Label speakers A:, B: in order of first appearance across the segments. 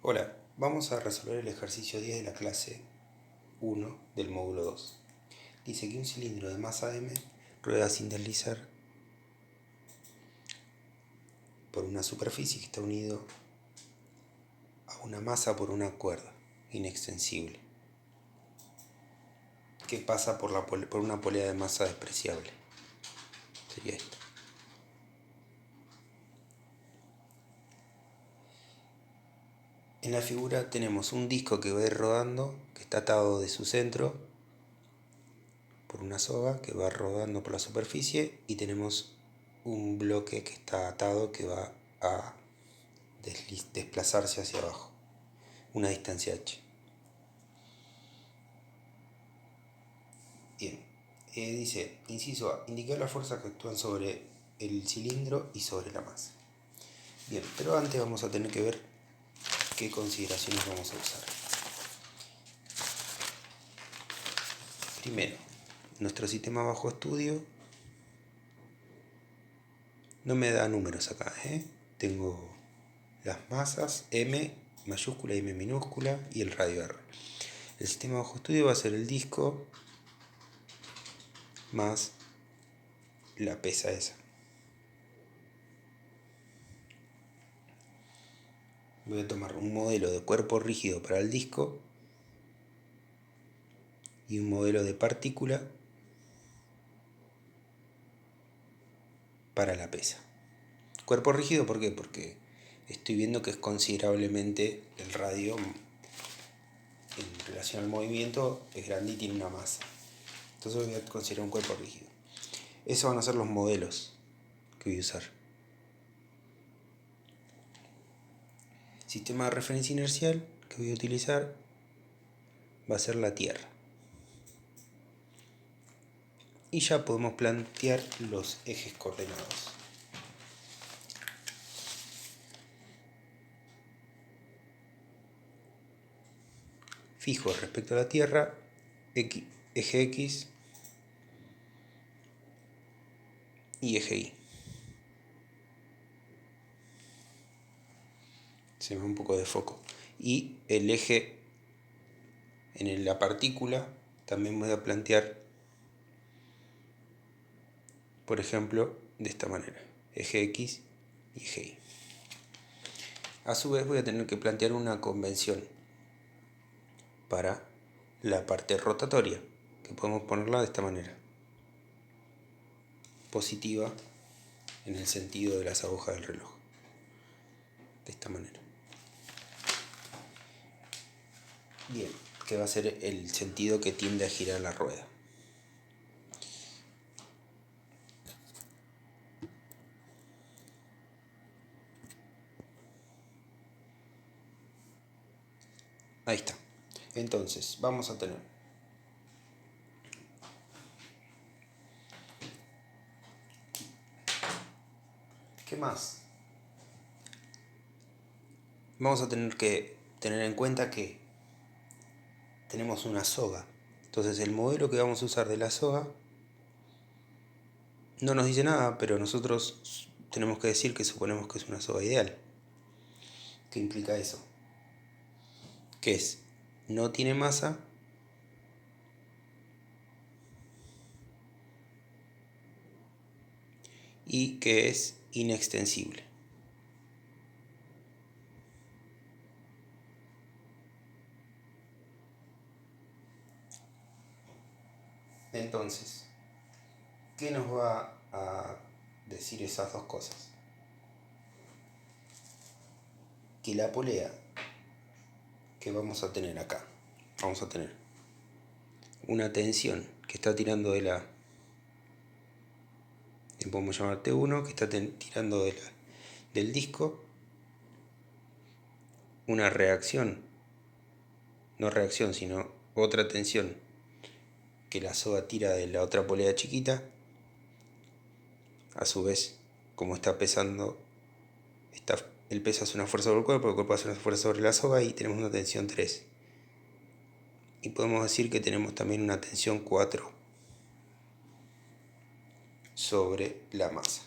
A: Hola, vamos a resolver el ejercicio 10 de la clase 1 del módulo 2. Dice que un cilindro de masa m rueda sin deslizar por una superficie que está unido a una masa por una cuerda inextensible que pasa por una polea de masa despreciable. Sería esto. En la figura tenemos un disco que va a ir rodando, que está atado de su centro por una soga que va rodando por la superficie, y tenemos un bloque que está atado que va a desplazarse hacia abajo, una distancia h. Bien, dice, inciso A, indicar las fuerzas que actúan sobre el cilindro y sobre la masa. Bien, pero antes vamos a tener que ver qué consideraciones vamos a usar. Primero, nuestro sistema bajo estudio no me da números acá, Tengo las masas M mayúscula y M minúscula y el radio R. El sistema bajo estudio va a ser el disco más la pesa esa. Voy a tomar un modelo de cuerpo rígido para el disco y un modelo de partícula para la pesa. Cuerpo rígido, ¿por qué? Porque estoy viendo que es considerablemente el radio en relación al movimiento, es grande y tiene una masa. Entonces voy a considerar un cuerpo rígido. Esos van a ser los modelos que voy a usar. Sistema de referencia inercial que voy a utilizar va a ser la Tierra. Y ya podemos plantear los ejes coordenados. Fijo respecto a la Tierra, eje X y eje Y. Se me va un poco de foco. Y el eje en la partícula también voy a plantear, por ejemplo, de esta manera: eje X y eje Y. A su vez voy a tener que plantear una convención para la parte rotatoria, que podemos ponerla de esta manera: positiva en el sentido de las agujas del reloj, de esta manera. Bien, que va a ser el sentido que tiende a girar la rueda. Ahí está. Entonces, vamos a tener ¿qué más? Vamos a tener que tener en cuenta que tenemos una soga. Entonces el modelo que vamos a usar de la soga no nos dice nada, pero nosotros tenemos que decir que suponemos que es una soga ideal. ¿Qué implica eso? Que no tiene masa y que es inextensible. Entonces, ¿qué nos va a decir esas dos cosas? Que la polea que vamos a tener acá, vamos a tener una tensión que está tirando que podemos llamar T1, que está tirando del disco, una reacción, no reacción, sino otra tensión que la soga tira de la otra polea chiquita. A su vez, como está pesando, el peso hace una fuerza sobre el cuerpo hace una fuerza sobre la soga, y tenemos una tensión 3. Y podemos decir que tenemos también una tensión 4 sobre la masa.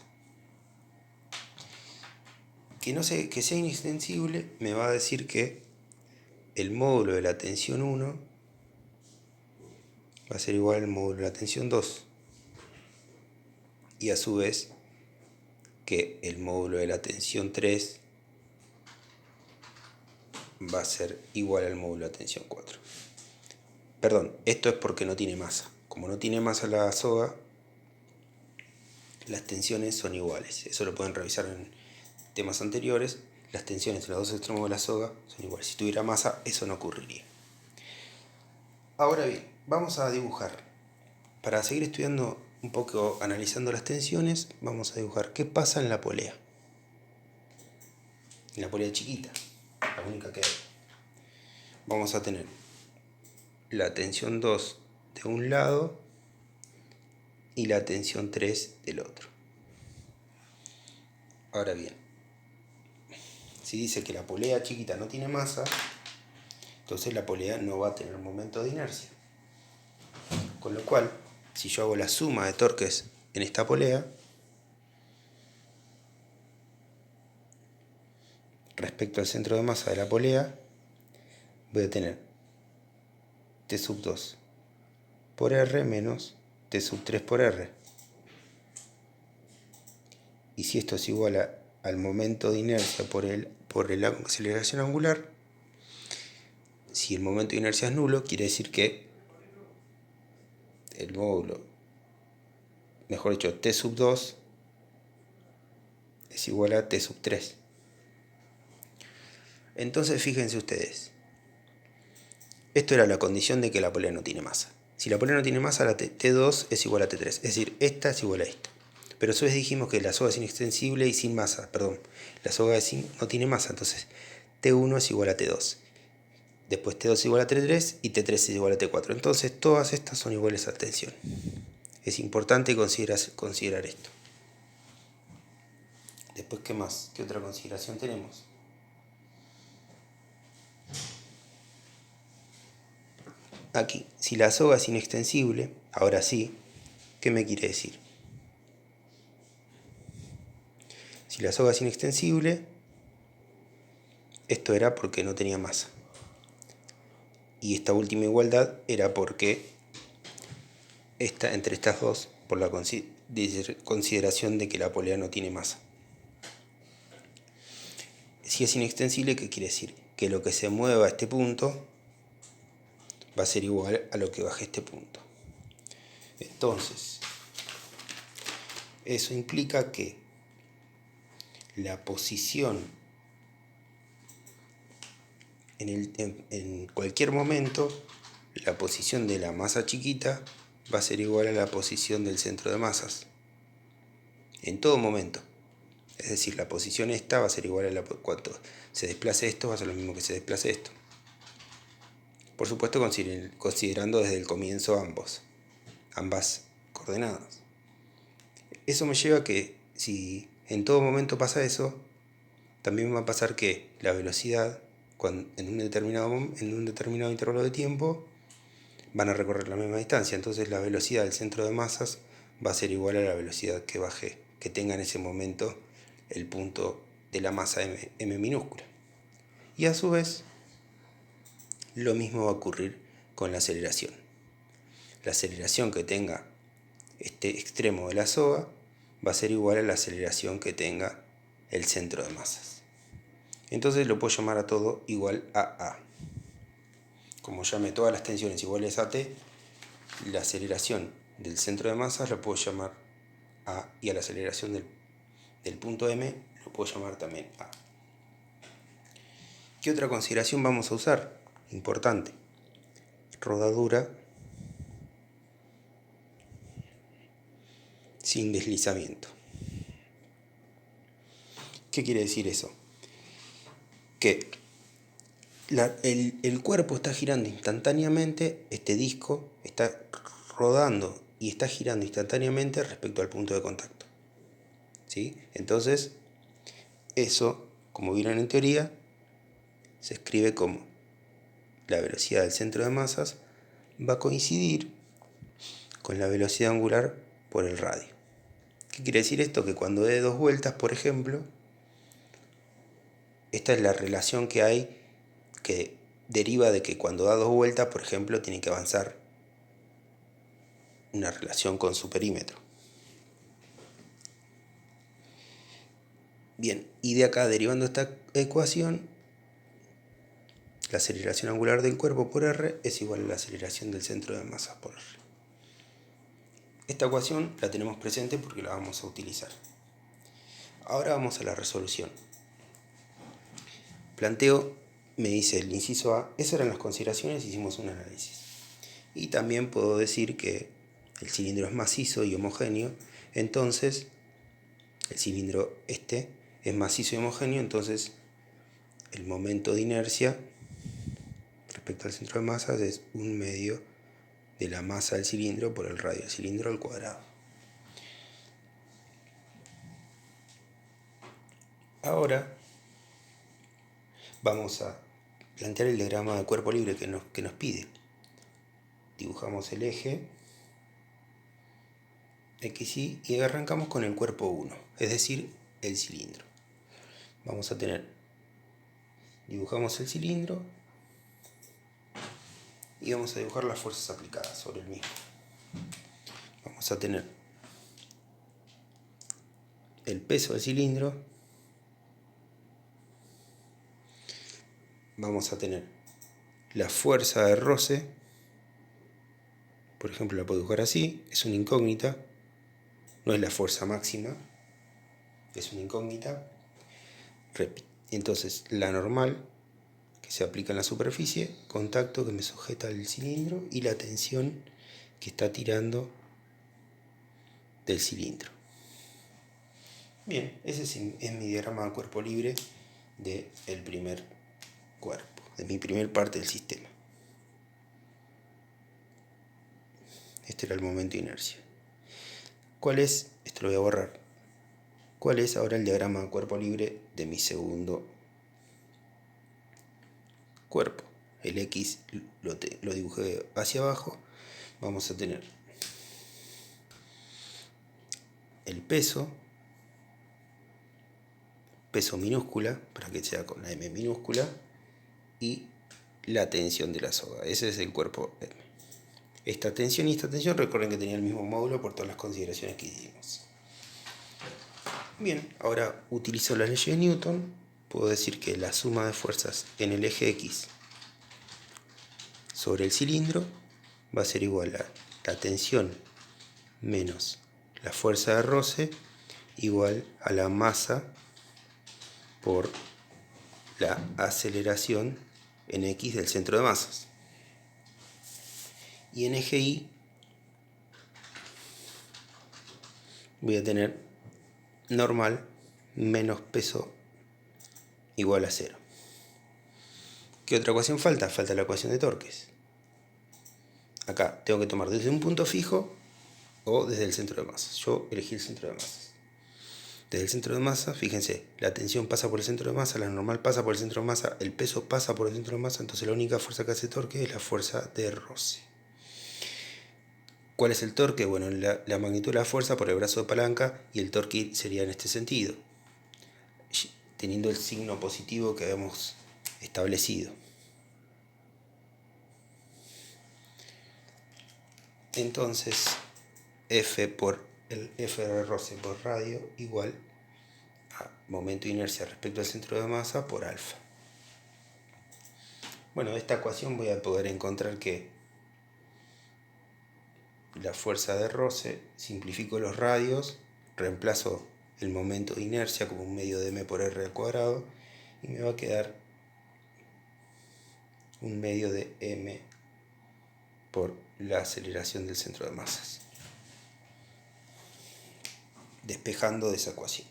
A: que sea inextensible me va a decir que el módulo de la tensión 1 va a ser igual al módulo de la tensión 2. Y a su vez que el módulo de la tensión 3 va a ser igual al módulo de la tensión 4. Perdón, esto es porque no tiene masa. Como no tiene masa la soga, las tensiones son iguales. Eso lo pueden revisar en temas anteriores. Las tensiones en los dos extremos de la soga son iguales. Si tuviera masa, eso no ocurriría. Ahora bien, vamos a dibujar. Para seguir estudiando un poco, analizando las tensiones, vamos a dibujar qué pasa en la polea. En la polea chiquita, la única que hay. Vamos a tener la tensión 2 de un lado y la tensión 3 del otro. Ahora bien, si dice que la polea chiquita no tiene masa, entonces la polea no va a tener momento de inercia. Con lo cual, si yo hago la suma de torques en esta polea, respecto al centro de masa de la polea, voy a tener T sub 2 por R menos T sub 3 por R. Y si esto es igual al momento de inercia por la aceleración angular, si el momento de inercia es nulo, quiere decir que el módulo, mejor dicho, T sub 2 es igual a T sub 3. Entonces fíjense ustedes, esto era la condición de que la polea no tiene masa. Si la polea no tiene masa, la T2 es igual a T3, es decir, esta es igual a esta. Pero a su vez dijimos que la soga es inextensible y sin masa, perdón, la soga no tiene masa, entonces T1 es igual a T2. Después T2 es igual a T3 y T3 es igual a T4. Entonces todas estas son iguales a tensión. Es importante considerar esto. Después, ¿qué más? ¿Qué otra consideración tenemos? Aquí, si la soga es inextensible, ahora sí, ¿qué me quiere decir? Si la soga es inextensible, esto era porque no tenía masa. Y esta última igualdad era porque entre estas dos, por la consideración de que la polea no tiene masa. Si es inextensible, ¿qué quiere decir? Que lo que se mueva a este punto va a ser igual a lo que baje este punto. Entonces, eso implica que la posición en cualquier momento, la posición de la masa chiquita va a ser igual a la posición del centro de masas. En todo momento. Es decir, la posición esta va a ser igual a cuanto se desplace esto, va a ser lo mismo que se desplace esto. Por supuesto, considerando desde el comienzo ambas coordenadas. Eso me lleva a que si en todo momento pasa eso, también va a pasar que la velocidad en un determinado intervalo de tiempo van a recorrer la misma distancia. Entonces la velocidad del centro de masas va a ser igual a la velocidad que tenga en ese momento el punto de la masa m minúscula. Y a su vez, lo mismo va a ocurrir con la aceleración. La aceleración que tenga este extremo de la soga va a ser igual a la aceleración que tenga el centro de masas. Entonces lo puedo llamar a todo igual a A. Como llame todas las tensiones iguales a T, la aceleración del centro de masas lo puedo llamar A, y a la aceleración del punto M lo puedo llamar también A. ¿Qué otra consideración vamos a usar? Importante. Rodadura sin deslizamiento. ¿Qué quiere decir eso? Que el cuerpo está girando instantáneamente, este disco está rodando y está girando instantáneamente respecto al punto de contacto. ¿Sí? Entonces, eso, como vieron en teoría, se escribe como la velocidad del centro de masas va a coincidir con la velocidad angular por el radio. ¿Qué quiere decir esto? Que cuando dé dos vueltas, por ejemplo, esta es la relación que hay, que deriva de que cuando da 2 vueltas, por ejemplo, tiene que avanzar una relación con su perímetro. Bien, y de acá derivando esta ecuación, la aceleración angular del cuerpo por r es igual a la aceleración del centro de masas por r. Esta ecuación la tenemos presente porque la vamos a utilizar. Ahora vamos a la resolución. Planteo, me dice el inciso A, esas eran las consideraciones, hicimos un análisis. Y también puedo decir que el cilindro es macizo y homogéneo, entonces el cilindro este es macizo y homogéneo, entonces el momento de inercia respecto al centro de masas es 1/2 de la masa del cilindro por el radio del cilindro al cuadrado. Ahora vamos a plantear el diagrama de cuerpo libre que nos pide. Dibujamos el eje XY y arrancamos con el cuerpo 1, es decir, el cilindro. Vamos a tener, dibujamos el cilindro y vamos a dibujar las fuerzas aplicadas sobre el mismo. Vamos a tener el peso del cilindro, vamos a tener la fuerza de roce, por ejemplo la puedo dibujar así, es una incógnita, no es la fuerza máxima, es una incógnita. Entonces la normal que se aplica en la superficie, contacto que me sujeta al cilindro y la tensión que está tirando del cilindro. Bien, ese es mi diagrama de cuerpo libre del primer cuerpo, de mi primer parte del sistema. Este era el momento de inercia. ¿Cuál es? Esto lo voy a borrar. ¿Cuál es ahora el diagrama de cuerpo libre de mi segundo cuerpo? El X lo dibujé hacia abajo. Vamos a tener el peso minúscula, para que sea con la M minúscula, y la tensión de la soga. Ese es el cuerpo M. Esta tensión y esta tensión, recuerden que tenía el mismo módulo por todas las consideraciones que hicimos. Bien, ahora utilizo las leyes de Newton. Puedo decir que la suma de fuerzas en el eje X sobre el cilindro va a ser igual a la tensión menos la fuerza de roce igual a la masa por la aceleración en X del centro de masas. Y en eje Y voy a tener normal menos peso igual a 0. ¿Qué otra ecuación falta? Falta la ecuación de torques. Acá tengo que tomar desde un punto fijo o desde el centro de masas. Yo elegí el centro de masas. Desde el centro de masa, fíjense, la tensión pasa por el centro de masa, la normal pasa por el centro de masa, el peso pasa por el centro de masa, entonces la única fuerza que hace torque es la fuerza de roce. ¿Cuál es el torque? Bueno, la magnitud de la fuerza por el brazo de palanca, y el torque sería en este sentido, teniendo el signo positivo que habíamos establecido. Entonces, F por el F de roce por radio igual a momento de inercia respecto al centro de masa por alfa. Bueno, de esta ecuación voy a poder encontrar que la fuerza de roce, simplifico los radios, reemplazo el momento de inercia como un medio de m por r al cuadrado y me va a quedar un medio de m por la aceleración del centro de masas, despejando de esa ecuación.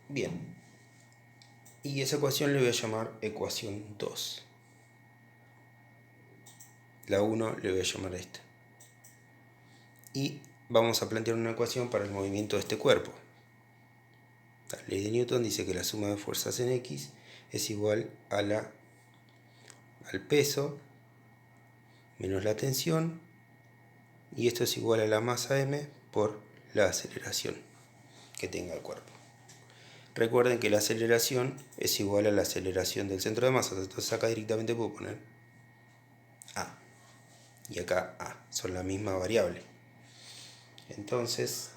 A: Bien, y esa ecuación le voy a llamar ecuación 2. La 1 le voy a llamar a esta. Y vamos a plantear una ecuación para el movimiento de este cuerpo. La ley de Newton dice que la suma de fuerzas en X es igual a al peso menos la tensión, y esto es igual a la masa m por la aceleración que tenga el cuerpo. recuerden que la aceleración es igual a la aceleración del centro de masa. Entonces acá directamente puedo poner A. Y acá A. Son la misma variable. Entonces,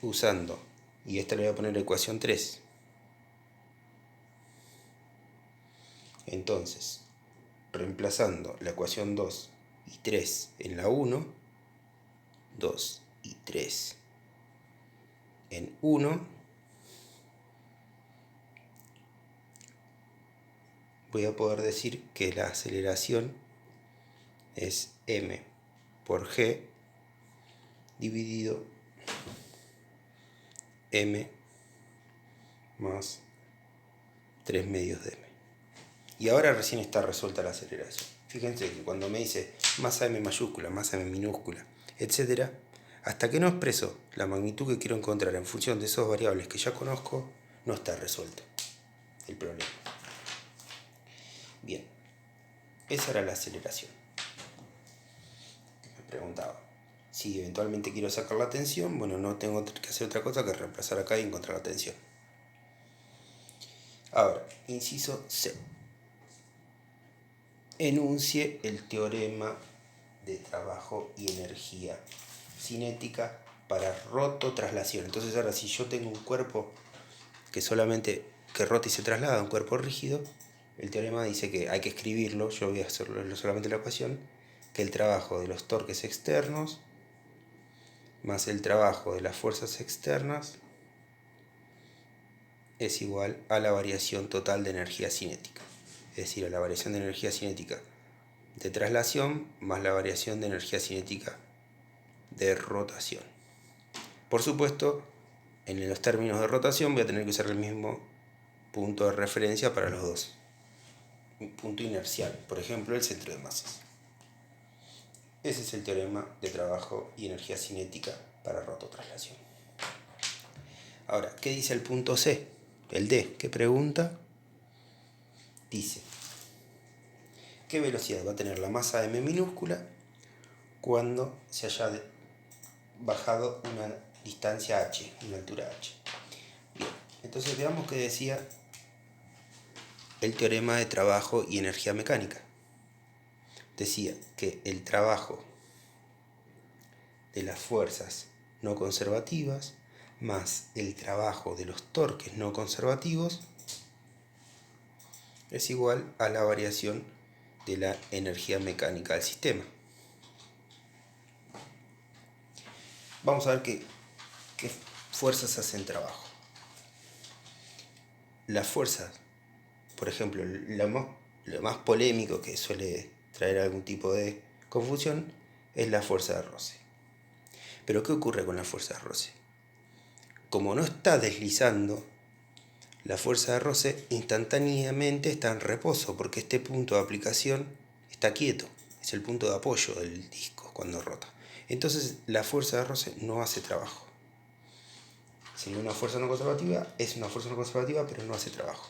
A: usando, y esta le voy a poner la ecuación 3. Entonces, reemplazando la ecuación 2 y 3 en la 1, 2 y 3 en 1, voy a poder decir que la aceleración es m por g dividido m más 3 medios de m. Y ahora recién está resuelta la aceleración. Fíjense que cuando me dice masa m mayúscula, masa m minúscula, etc., hasta que no expreso la magnitud que quiero encontrar en función de esas variables que ya conozco, no está resuelto el problema. Bien, esa era la aceleración. Me preguntaba, si eventualmente quiero sacar la tensión, bueno, no tengo que hacer otra cosa que reemplazar acá y encontrar la tensión. Ahora, inciso C. Enuncie el teorema de trabajo y energía cinética para rototraslación. Entonces ahora si yo tengo un cuerpo que solamente que rota y se traslada, un cuerpo rígido, el teorema dice que hay que escribirlo, yo voy a hacerlo solamente la ecuación, que el trabajo de los torques externos más el trabajo de las fuerzas externas es igual a la variación total de energía cinética. Es decir, a la variación de energía cinética de traslación más la variación de energía cinética de rotación. Por supuesto, en los términos de rotación voy a tener que usar el mismo punto de referencia para los dos. Un punto inercial, por ejemplo, el centro de masas. Ese es el teorema de trabajo y energía cinética para rototraslación. Ahora, ¿qué dice el punto C? El D, ¿qué pregunta? Dice, ¿qué velocidad va a tener la masa m minúscula cuando se haya bajado una distancia h, una altura h? Bien, entonces veamos qué decía el teorema de trabajo y energía mecánica. Decía que el trabajo de las fuerzas no conservativas más el trabajo de los torques no conservativos es igual a la variación de la energía mecánica del sistema. Vamos a ver qué fuerzas hacen trabajo. Las fuerzas, por ejemplo, lo más polémico que suele traer algún tipo de confusión es la fuerza de roce. Pero ¿qué ocurre con la fuerza de roce? Como no está deslizando, la fuerza de roce instantáneamente está en reposo porque este punto de aplicación está quieto, es el punto de apoyo del disco cuando rota. Entonces la fuerza de roce no hace trabajo. Sería una fuerza no conservativa, es una fuerza no conservativa, pero no hace trabajo.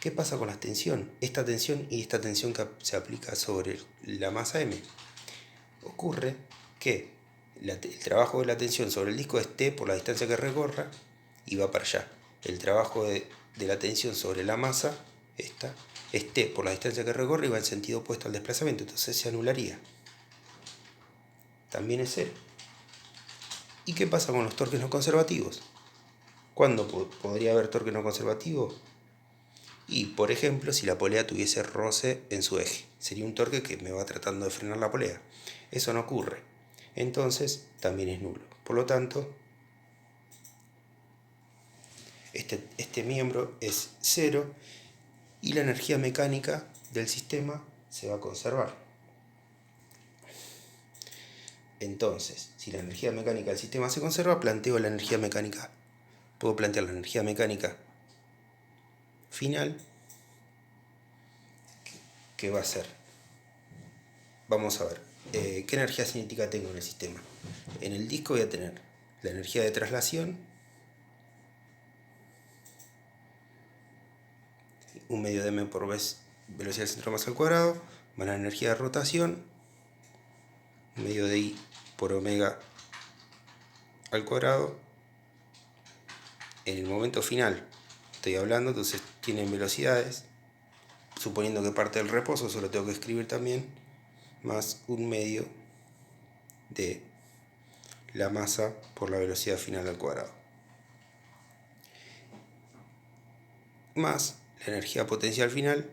A: ¿Qué pasa con la tensión? Esta tensión y esta tensión que se aplica sobre la masa M. Ocurre que el trabajo de la tensión sobre el disco es T por la distancia que recorra y va para allá. El trabajo de la tensión sobre la masa, esta, es T por la distancia que recorre y va en sentido opuesto al desplazamiento, entonces se anularía. También es cero. ¿Y qué pasa con los torques no conservativos? ¿Cuándo podría haber torque no conservativo? Y, por ejemplo, si la polea tuviese roce en su eje, sería un torque que me va tratando de frenar la polea. Eso no ocurre. Entonces, también es nulo. Por lo tanto, este miembro es cero y la energía mecánica del sistema se va a conservar. Entonces, si la energía mecánica del sistema se conserva, planteo la energía mecánica. Puedo plantear la energía mecánica final, que va a ser, vamos a ver, ¿qué energía cinética tengo en el sistema? En el disco voy a tener la energía de traslación, un medio de m por velocidad del centro de masa al cuadrado, más la energía de rotación, un medio de i por omega al cuadrado, en el momento final estoy hablando, entonces tienen velocidades, suponiendo que parte del reposo, solo tengo que escribir también, más 1/2 de la masa por la velocidad final al cuadrado, más la energía potencial final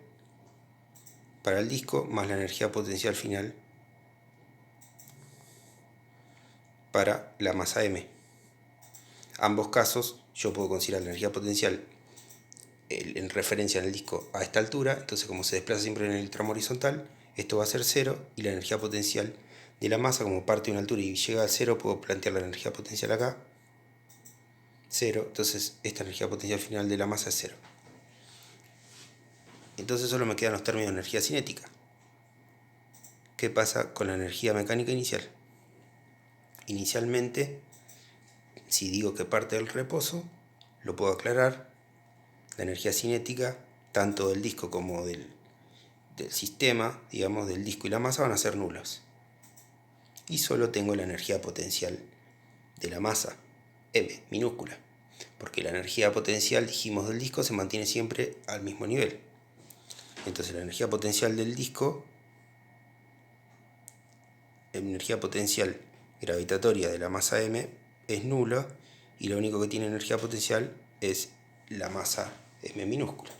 A: para el disco, más la energía potencial final para la masa m. Ambos casos yo puedo considerar la energía potencial en referencia en el disco a esta altura, entonces como se desplaza siempre en el tramo horizontal, esto va a ser 0, y la energía potencial de la masa, como parte de una altura y llega a 0, puedo plantear la energía potencial acá, 0, entonces esta energía potencial final de la masa es 0. Entonces solo me quedan los términos de energía cinética. ¿Qué pasa con la energía mecánica inicial? Inicialmente, si digo que parte del reposo, lo puedo aclarar. La energía cinética, tanto del disco como del sistema, digamos, del disco y la masa, van a ser nulos. Y solo tengo la energía potencial de la masa, m, minúscula. Porque la energía potencial, dijimos, del disco se mantiene siempre al mismo nivel. Entonces la energía potencial del disco, energía potencial gravitatoria de la masa m, es nula, y lo único que tiene energía potencial es la masa m minúscula.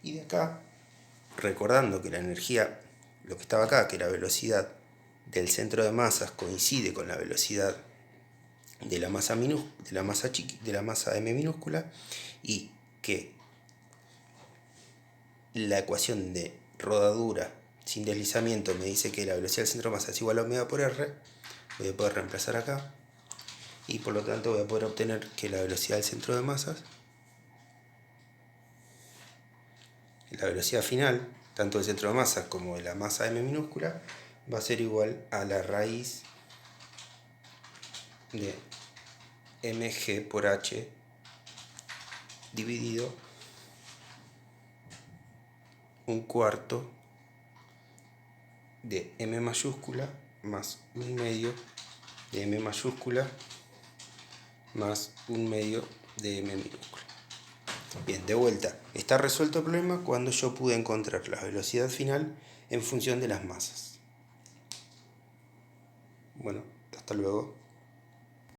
A: Y de acá, recordando que la energía, lo que estaba acá, que la velocidad del centro de masas coincide con la velocidad de la masa m minúscula, y que la ecuación de rodadura sin deslizamiento me dice que la velocidad del centro de masa es igual a omega por r, voy a poder reemplazar acá, y por lo tanto voy a poder obtener que la velocidad del centro de masas, la velocidad final, tanto del centro de masa como de la masa m minúscula, va a ser igual a la raíz de mg por h dividido 1/4 de m mayúscula más 1/2 de m mayúscula más 1/2 de m minúscula. Bien, de vuelta, está resuelto el problema cuando yo pude encontrar la velocidad final en función de las masas. Bueno, hasta luego.